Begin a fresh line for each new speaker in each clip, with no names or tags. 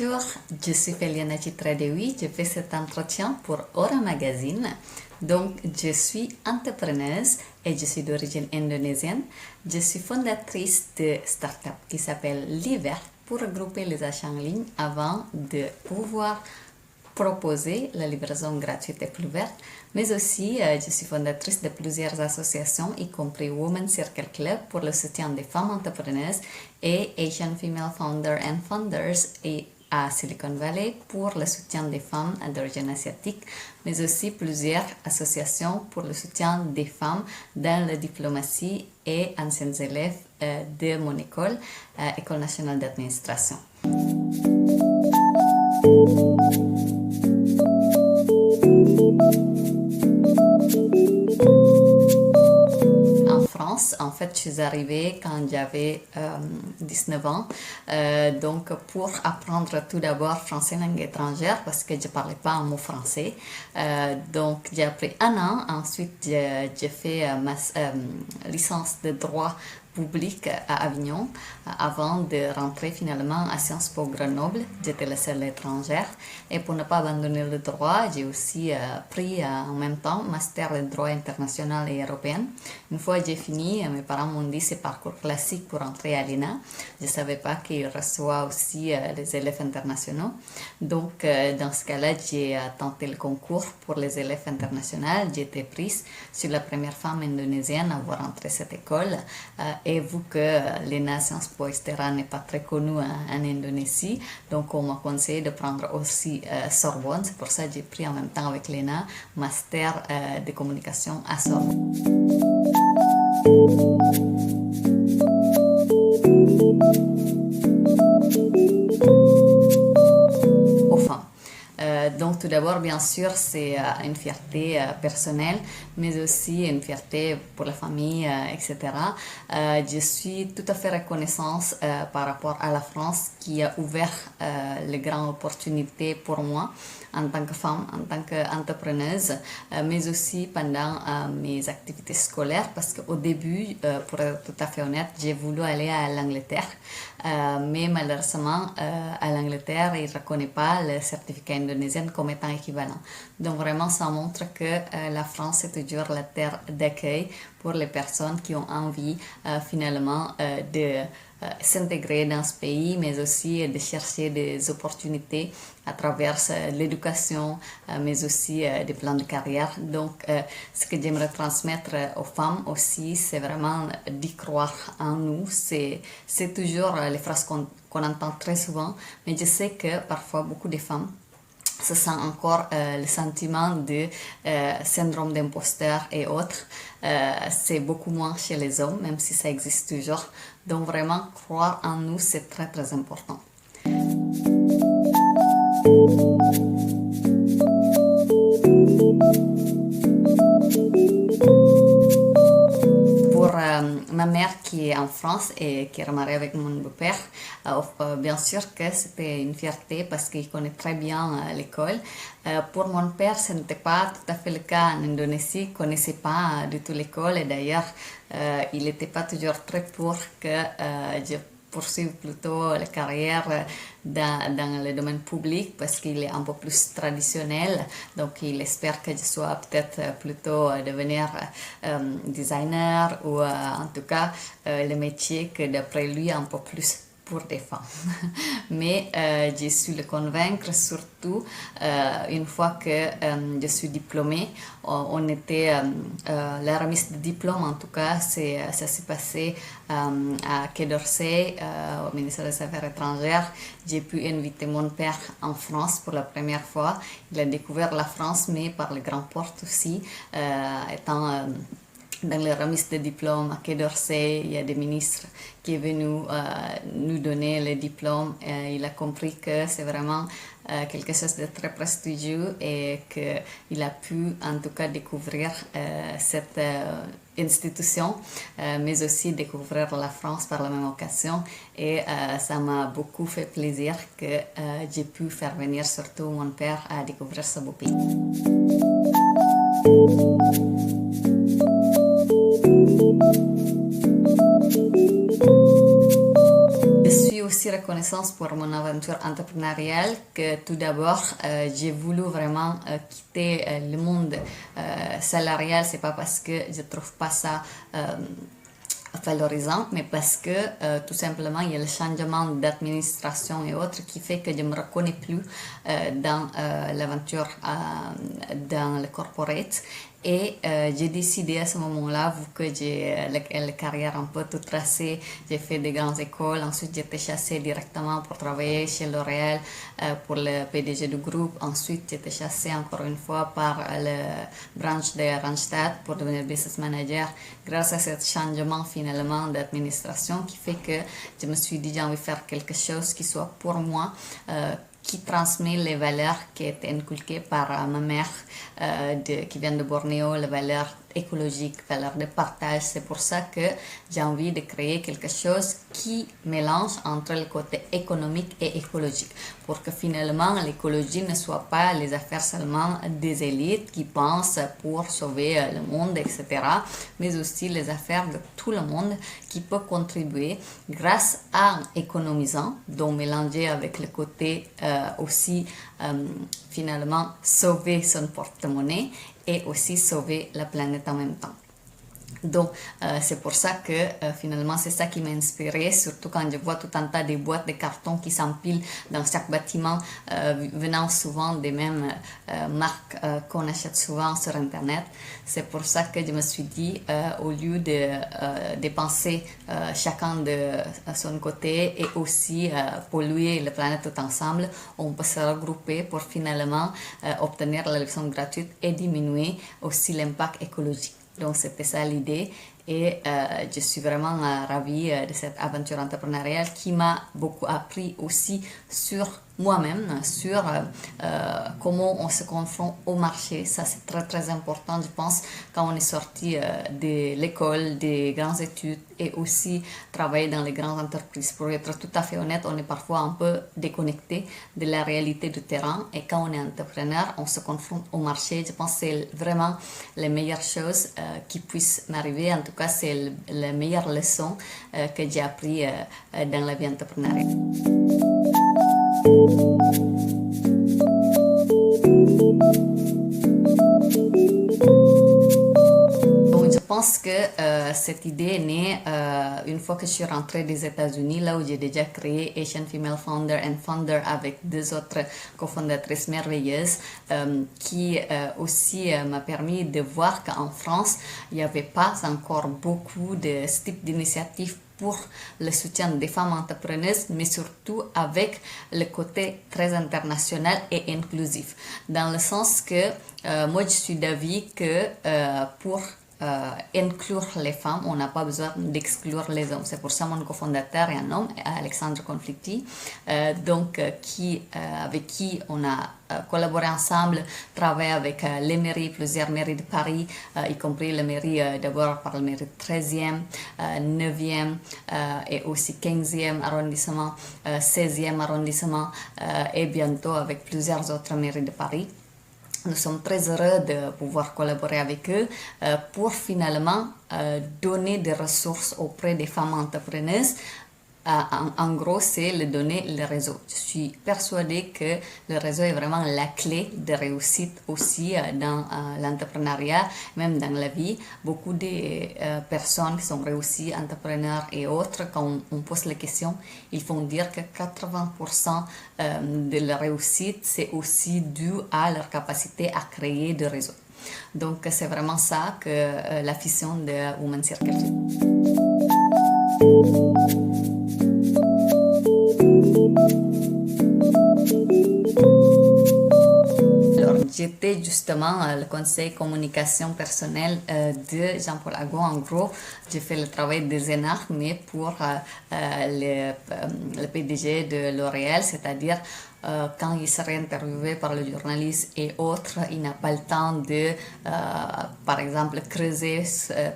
Bonjour, je suis Feliana Chitradewi, je fais cet entretien pour Aura Magazine. Donc, je suis entrepreneuse et je suis d'origine indonésienne. Je suis fondatrice de start-up qui s'appelle Liver pour regrouper les achats en ligne avant de pouvoir proposer la livraison gratuite et plus verte. Mais aussi, je suis fondatrice de plusieurs associations, y compris Women's Circle Club pour le soutien des femmes entrepreneuses et Asian Female Founder and Founders et à Silicon Valley pour le soutien des femmes d'origine asiatique, mais aussi plusieurs associations pour le soutien des femmes dans la diplomatie et anciens élèves de mon école, École nationale d'administration. En fait, je suis arrivée quand j'avais 19 ans, donc pour apprendre tout d'abord français langue étrangère parce que je ne parlais pas un mot français. Donc j'ai appris un an, ensuite j'ai fait ma licence de droit public à Avignon avant de rentrer finalement à Sciences Po Grenoble. J'étais la seule étrangère et pour ne pas abandonner le droit, j'ai aussi pris en même temps master de droit international et européen. Une fois j'ai fini, mes parents m'ont dit c'est parcours classique pour entrer à l'ENA. Je ne savais pas qu'ils reçoivent aussi les élèves internationaux. Donc dans ce cas-là, j'ai tenté le concours pour les élèves internationaux. J'ai été prise. Je suis la première femme indonésienne à avoir entré cette école. Et vu que l'ENA Sciences Po etc. n'est pas très connue en Indonésie, donc on m'a conseillé de prendre aussi Sorbonne. C'est pour ça que j'ai pris en même temps avec l'ENA master de communication à Sorbonne. Donc tout d'abord, bien sûr, c'est une fierté personnelle, mais aussi une fierté pour la famille, etc. Je suis tout à fait reconnaissante par rapport à la France qui a ouvert les grandes opportunités pour moi en tant que femme, en tant qu'entrepreneuse, mais aussi pendant mes activités scolaires, parce qu'au début, pour être tout à fait honnête, j'ai voulu aller à l'Angleterre, mais malheureusement, à l'Angleterre, ils ne reconnaissent pas le certificat indonésien comme étant équivalent. Donc vraiment, ça montre que la France est toujours la terre d'accueil pour les personnes qui ont envie finalement de s'intégrer dans ce pays, mais aussi de chercher des opportunités à travers l'éducation, mais aussi des plans de carrière. Donc, ce que j'aimerais transmettre aux femmes aussi, c'est vraiment d'y croire en nous. C'est toujours les phrases qu'on entend très souvent, mais je sais que parfois beaucoup de femmes se sent encore le sentiment de syndrome d'imposteur et autres. C'est beaucoup moins chez les hommes, même si ça existe toujours. Donc vraiment, croire en nous, c'est très très important. Ma mère qui est en France et qui est remariée avec mon beau-père, bien sûr que c'était une fierté parce qu'il connaît très bien l'école. Pour mon père, ce n'était pas tout à fait le cas en Indonésie, il ne connaissait pas du tout l'école et d'ailleurs, il n'était pas toujours très pour que je poursuive plutôt la carrière dans le domaine public parce qu'il est un peu plus traditionnel. Donc, il espère que je sois peut-être plutôt devenir designer ou en tout cas le métier que d'après lui un peu plus pour des femmes. Mais j'ai su le convaincre surtout une fois que je suis diplômée. On était la remise de diplôme, en tout cas, ça s'est passé à Quai d'Orsay, au ministère des Affaires étrangères. J'ai pu inviter mon père en France pour la première fois. Il a découvert la France, mais par les grandes portes aussi, étant dans les remises de diplôme à Quai d'Orsay, il y a des ministres qui sont venus nous donner le diplôme. Il a compris que c'est vraiment quelque chose de très prestigieux et qu'il a pu en tout cas découvrir cette institution, mais aussi découvrir la France par la même occasion. Et ça m'a beaucoup fait plaisir que j'ai pu faire venir surtout mon père à découvrir ce beau pays. Je suis aussi reconnaissante reconnaissance pour mon aventure entrepreneuriale que tout d'abord, j'ai voulu vraiment quitter le monde salarial. C'est pas parce que je trouve pas ça valorisant, mais parce que tout simplement il y a le changement d'administration et autres qui fait que je me reconnais plus dans l'aventure dans le corporate. Et j'ai décidé à ce moment-là, vu que j'ai la carrière un peu toute tracée, j'ai fait des grandes écoles, ensuite j'ai été chassée directement pour travailler chez L'Oréal pour le PDG du groupe, ensuite j'ai été chassée encore une fois par la branche de Randstad pour devenir business manager grâce à ce changement finalement d'administration qui fait que je me suis dit j'ai envie de faire quelque chose qui soit pour moi qui transmet les valeurs qui étaient inculquées par ma mère qui vient de Bornéo, les valeurs écologiques, valeurs de partage. C'est pour ça que j'ai envie de créer quelque chose qui mélange entre le côté économique et écologique pour que finalement l'écologie ne soit pas les affaires seulement des élites qui pensent pour sauver le monde, etc., mais aussi les affaires de tout le monde qui peut contribuer grâce à économisant, donc mélanger avec le côté aussi finalement sauver son porte-monnaie et aussi sauver la planète en même temps. Donc, c'est pour ça que finalement, c'est ça qui m'a inspiré, surtout quand je vois tout un tas de boîtes de carton qui s'empilent dans chaque bâtiment, venant souvent des mêmes marques qu'on achète souvent sur Internet. C'est pour ça que je me suis dit, au lieu de dépenser chacun de son côté et aussi polluer la planète tout ensemble, on peut se regrouper pour finalement obtenir la leçon gratuite et diminuer aussi l'impact écologique. Donc, c'était ça l'idée et je suis vraiment ravie de cette aventure entrepreneuriale qui m'a beaucoup appris aussi sur moi-même, sur comment on se confronte au marché. Ça, c'est très, très important, je pense, quand on est sorti de l'école, des grandes études et aussi travailler dans les grandes entreprises. Pour être tout à fait honnête, on est parfois un peu déconnecté de la réalité du terrain et quand on est entrepreneur, on se confronte au marché. Je pense que c'est vraiment les meilleures choses qui puissent m'arriver. En tout cas, c'est la meilleure leçon que j'ai appris dans la vie entrepreneuriale. Donc, je pense que cette idée est née une fois que je suis rentrée des États-Unis, là où j'ai déjà créé Asian Female Founder and Founder avec deux autres cofondatrices merveilleuses qui aussi m'a permis de voir qu'en France, il n'y avait pas encore beaucoup de ce type d'initiatives pour le soutien des femmes entrepreneuses, mais surtout avec le côté très international et inclusif. Dans le sens que moi, je suis d'avis que pour inclure les femmes, on n'a pas besoin d'exclure les hommes. C'est pour ça mon cofondateur est un homme, Alexandre Conflicti, avec qui on a collaboré ensemble, travaillé avec les mairies, plusieurs mairies de Paris, y compris la mairie d'abord par la mairie 13e, 9e et aussi 15e arrondissement, 16e arrondissement et bientôt avec plusieurs autres mairies de Paris. Nous sommes très heureux de pouvoir collaborer avec eux pour finalement donner des ressources auprès des femmes entrepreneuses. En gros, c'est le donner le réseau. Je suis persuadée que le réseau est vraiment la clé de réussite aussi dans l'entrepreneuriat, même dans la vie. Beaucoup de personnes qui sont réussies, entrepreneurs et autres, quand on pose la question, ils font dire que 80% de la réussite, c'est aussi dû à leur capacité à créer des réseaux. Donc, c'est vraiment ça que la vision de Women's Circle. Alors, j'étais justement le conseil communication personnelle de Jean-Paul Agon. En gros, j'ai fait le travail des énarques, mais pour le PDG de L'Oréal, c'est-à-dire quand il serait interviewé par le journaliste et autres, il n'a pas le temps de, par exemple, creuser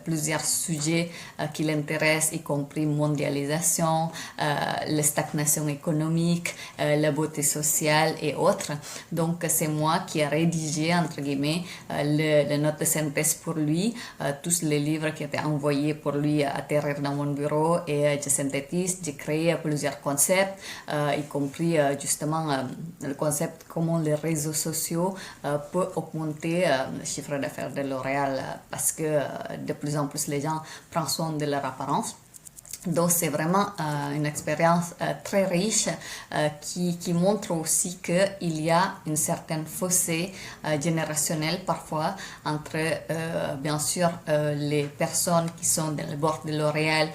plusieurs sujets qui l'intéressent, y compris mondialisation, la stagnation économique, la beauté sociale et autres. Donc, c'est moi qui ai rédigé, entre guillemets, le note de synthèse pour lui, tous les livres qui étaient envoyés pour lui atterrir dans mon bureau, et je synthétise, j'ai créé plusieurs concepts, y compris justement le concept comment les réseaux sociaux peuvent augmenter le chiffre d'affaires de L'Oréal parce que de plus en plus les gens prennent soin de leur apparence. Donc c'est vraiment une expérience très riche qui montre aussi qu'il y a une certaine fossé générationnelle parfois entre bien sûr les personnes qui sont dans le bord de L'Oréal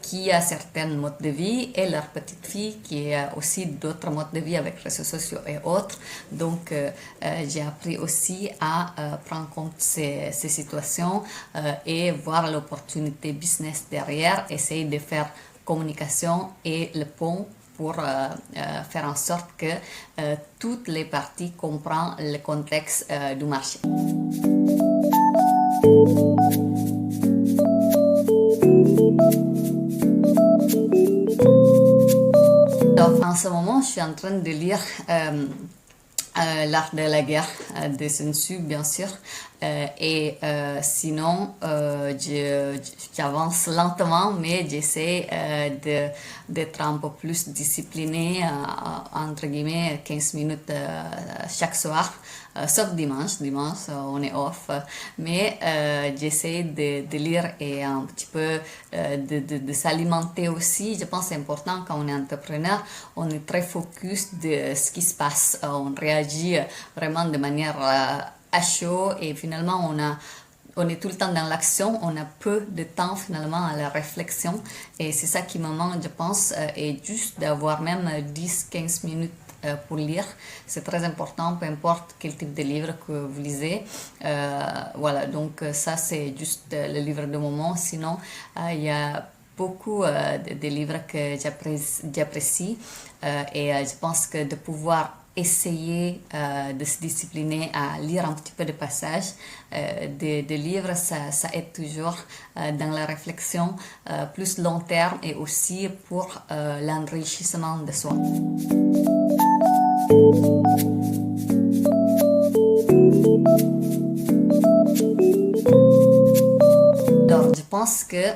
qui a certains modes de vie et leur petite fille qui a aussi d'autres modes de vie avec réseaux sociaux et autres. Donc j'ai appris aussi à prendre en compte ces situations et voir l'opportunité business derrière, essayer de faire communication et le pont pour faire en sorte que toutes les parties comprennent le contexte du marché. Donc, en ce moment, je suis en train de lire L'art de la guerre de Sun Tzu, bien sûr. Et sinon, j'avance lentement, mais j'essaie d'être un peu plus disciplinée, entre guillemets, 15 minutes chaque soir, sauf dimanche. Dimanche, on est off. Mais j'essaie de lire et un petit peu de s'alimenter aussi. Je pense que c'est important quand on est entrepreneur, on est très focus de ce qui se passe. On réagit vraiment de manière à chaud et finalement on est tout le temps dans l'action, on a peu de temps finalement à la réflexion et c'est ça qui me manque je pense et juste d'avoir même 10-15 minutes pour lire, c'est très important, peu importe quel type de livre que vous lisez. Voilà, donc ça c'est juste le livre de moment, sinon il y a beaucoup de livres que j'apprécie et je pense que de pouvoir essayer de se discipliner à lire un petit peu de passages de livres, ça aide toujours dans la réflexion plus long terme et aussi pour l'enrichissement de soi. Alors, je pense que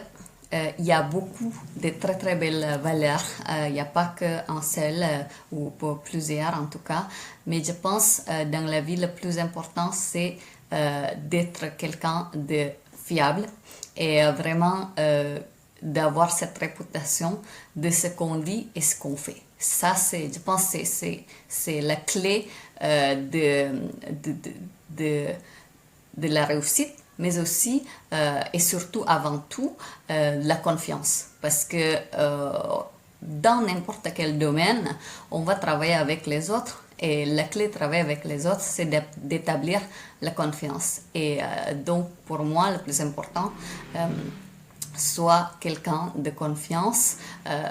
il y a beaucoup de très très belles valeurs. Il n'y a pas qu'un seul ou plusieurs en tout cas. Mais je pense dans la vie le plus important c'est d'être quelqu'un de fiable et vraiment d'avoir cette réputation de ce qu'on dit et ce qu'on fait. Ça c'est, je pense c'est la clé de la réussite, mais aussi et surtout avant tout la confiance. Parce que dans n'importe quel domaine, on va travailler avec les autres et la clé de travailler avec les autres, c'est d'établir la confiance. Et donc pour moi, le plus important, soit quelqu'un de confiance,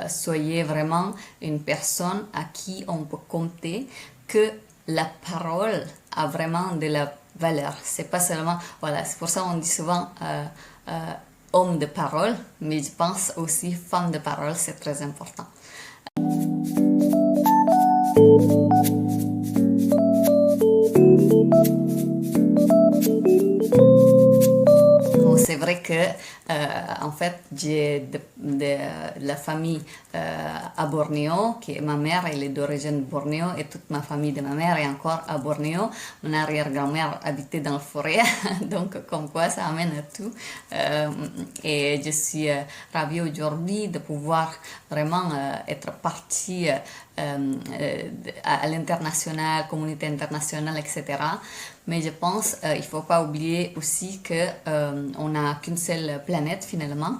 soyez vraiment une personne à qui on peut compter, que la parole a vraiment de la valeur. C'est pas seulement, voilà, c'est pour ça qu'on dit souvent homme de parole, mais je pense aussi femme de parole, c'est très important. Bon, c'est vrai que en fait j'ai de la famille à Bornéo, qui est ma mère, elle est d'origine Bornéo et toute ma famille de ma mère est encore à Bornéo. Mon arrière-grand-mère habitait dans la forêt, donc comme quoi ça amène à tout. Et je suis ravie aujourd'hui de pouvoir vraiment être partie à l'international, communauté internationale, etc. Mais je pense il ne faut pas oublier aussi que on n'a qu'une seule planète finalement,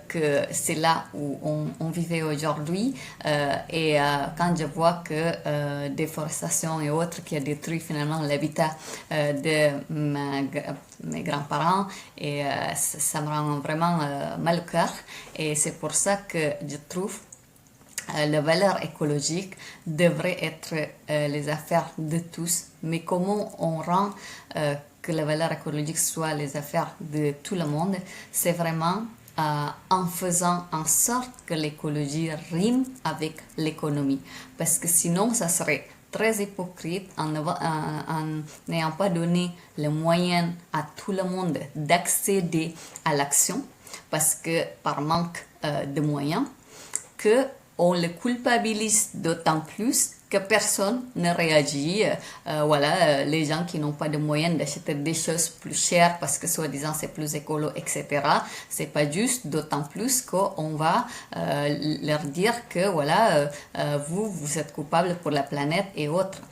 que c'est là où on vivait aujourd'hui et quand je vois que déforestation et autres qui a détruit finalement l'habitat de mes grands-parents et ça me rend vraiment mal au cœur et c'est pour ça que je trouve les valeurs écologiques devraient être les affaires de tous, mais comment on rend que les valeurs écologiques soient les affaires de tout le monde, c'est vraiment en faisant en sorte que l'écologie rime avec l'économie. Parce que sinon, ça serait très hypocrite en n'ayant pas donné les moyens à tout le monde d'accéder à l'action, parce que par manque de moyens, que on le culpabilise d'autant plus que personne ne réagit. Voilà, les gens qui n'ont pas de moyens d'acheter des choses plus chères parce que soi-disant c'est plus écolo, etc. C'est pas juste, d'autant plus qu'on va leur dire que voilà, vous êtes coupable pour la planète et autres.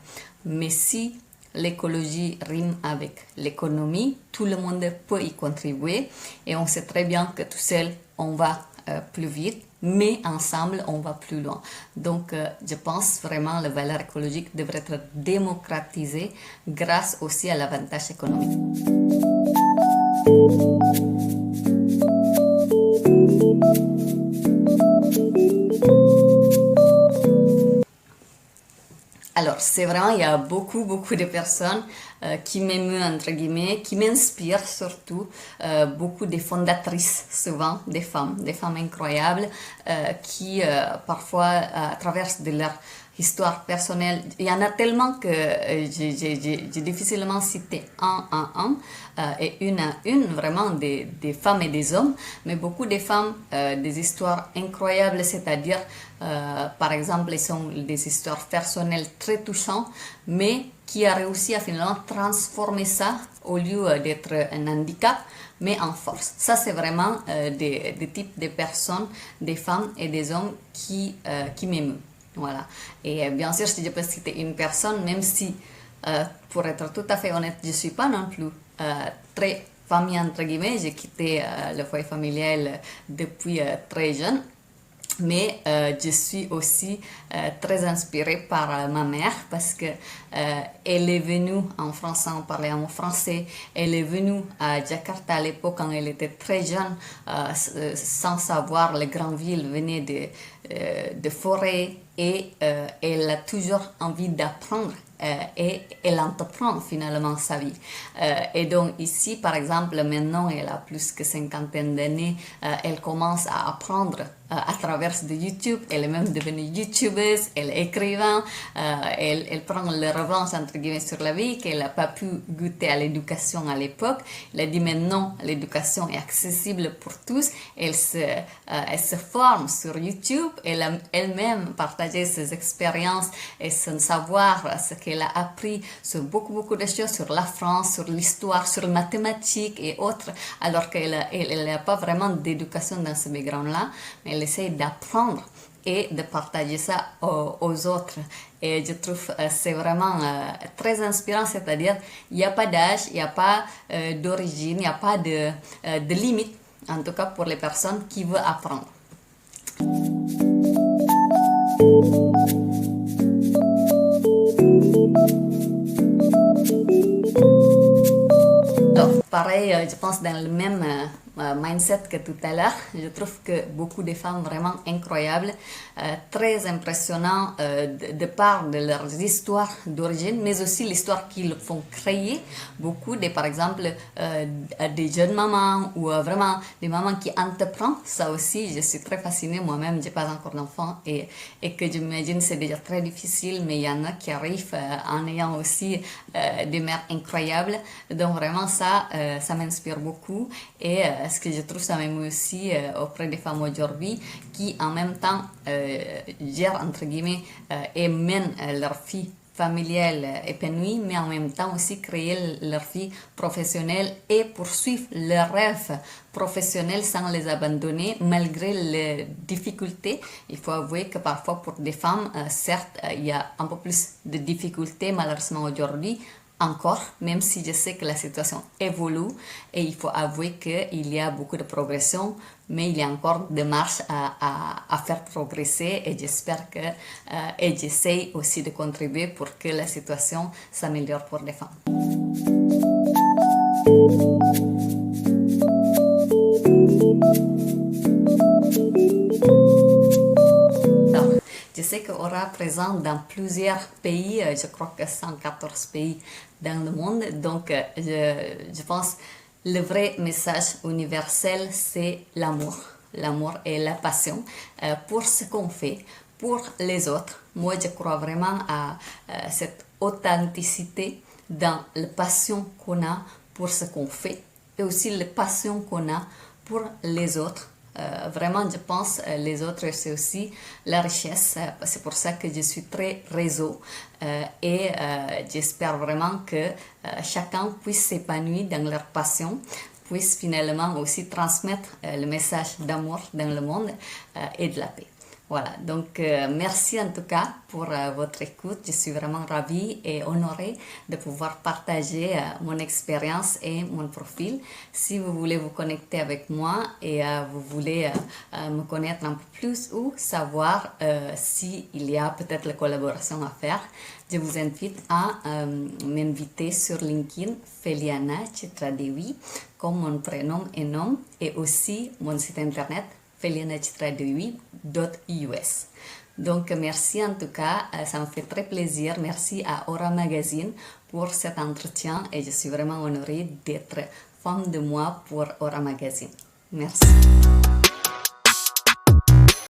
Mais si l'écologie rime avec l'économie, tout le monde peut y contribuer et on sait très bien que tout seul on va plus vite, mais ensemble on va plus loin. Donc je pense vraiment que les valeurs écologiques devraient être démocratisées grâce aussi à l'avantage économique. Alors, c'est vraiment, il y a beaucoup de personnes qui m'émuent, entre guillemets, qui m'inspirent surtout, beaucoup des fondatrices, souvent, des femmes incroyables, qui parfois, à travers de leur histoire personnelle, il y en a tellement que j'ai difficilement cité un, et une à une, vraiment des femmes et des hommes, mais beaucoup de femmes, des histoires incroyables, c'est-à-dire, par exemple, elles sont des histoires personnelles très touchantes, mais qui a réussi à finalement transformer ça au lieu d'être un handicap, mais en force. Ça, c'est vraiment des types de personnes, des femmes et des hommes qui m'émeuvent. Voilà. Et bien sûr, si je peux citer une personne, même si, pour être tout à fait honnête, je ne suis pas non plus très famille, entre guillemets, j'ai quitté le foyer familial depuis très jeune. Mais je suis aussi très inspirée par ma mère parce que elle est venue en France sans parler un mot français. Elle est venue à Jakarta à l'époque quand elle était très jeune, sans savoir les grandes villes venaient de forêts et elle a toujours envie d'apprendre. Et elle entreprend finalement sa vie. Et donc ici, par exemple, maintenant, elle a plus que 50 d'années, elle commence à apprendre à travers de YouTube. Elle est même devenue youtubeuse, elle est écrivain, elle prend le revanche entre guillemets sur la vie qu'elle n'a pas pu goûter à l'éducation à l'époque. Elle a dit maintenant l'éducation est accessible pour tous. Elle se forme sur YouTube. Elle a elle-même partagé ses expériences et son savoir, ce qu'elle a appris sur beaucoup de choses, sur la France, sur l'histoire, sur les mathématiques et autres, alors qu'elle n'a pas vraiment d'éducation dans ce background-là, mais elle essaie d'apprendre et de partager ça aux autres. Et je trouve c'est vraiment très inspirant, c'est-à-dire il n'y a pas d'âge, il n'y a pas d'origine, il n'y a pas de limite, en tout cas pour les personnes qui veulent apprendre. Alors, pareil, je pense dans le même mindset que tout à l'heure, je trouve que beaucoup de femmes vraiment incroyables, très impressionnantes de part de leurs histoires d'origine, mais aussi l'histoire qu'ils font créer. Beaucoup de, par exemple, des jeunes mamans ou vraiment des mamans qui entreprennent. Ça aussi, je suis très fascinée moi-même, j'ai pas encore d'enfant et que j'imagine c'est déjà très difficile, mais il y en a qui arrivent en ayant aussi des mères incroyables. Donc vraiment ça m'inspire beaucoup et ce que je trouve ça m'émeut aussi auprès des femmes aujourd'hui qui en même temps gèrent entre guillemets et mènent leur vie familiale épanouie, mais en même temps aussi créer leur vie professionnelle et poursuivre leurs rêves professionnels sans les abandonner malgré les difficultés. Il faut avouer que parfois pour des femmes, certes, il y a un peu plus de difficultés malheureusement aujourd'hui, encore, même si je sais que la situation évolue et il faut avouer qu'il y a beaucoup de progression, mais il y a encore des marches à faire progresser et j'espère que, et j'essaie aussi de contribuer pour que la situation s'améliore pour les femmes. Alors, sais qu'Aura est présent dans plusieurs pays, je crois que 114 pays dans le monde. Donc, je pense que le vrai message universel, c'est l'amour. L'amour et la passion pour ce qu'on fait, pour les autres. Moi, je crois vraiment à cette authenticité dans la passion qu'on a pour ce qu'on fait et aussi la passion qu'on a pour les autres. Vraiment, je pense les autres, c'est aussi la richesse. C'est pour ça que je suis très réseau et j'espère vraiment que chacun puisse s'épanouir dans leur passion, puisse finalement aussi transmettre le message d'amour dans le monde et de la paix. Voilà, donc merci en tout cas pour votre écoute. Je suis vraiment ravie et honorée de pouvoir partager mon expérience et mon profil. Si vous voulez vous connecter avec moi et vous voulez me connaître un peu plus ou savoir s'il y a peut-être la collaboration à faire, je vous invite à m'inviter sur LinkedIn, Feliana Chitradewi, comme mon prénom et nom, et aussi mon site internet felianachitradewi.us. Donc, merci en tout cas, ça me fait très plaisir. Merci à Aura Magazine pour cet entretien et je suis vraiment honorée d'être femme de moi pour Aura Magazine. Merci.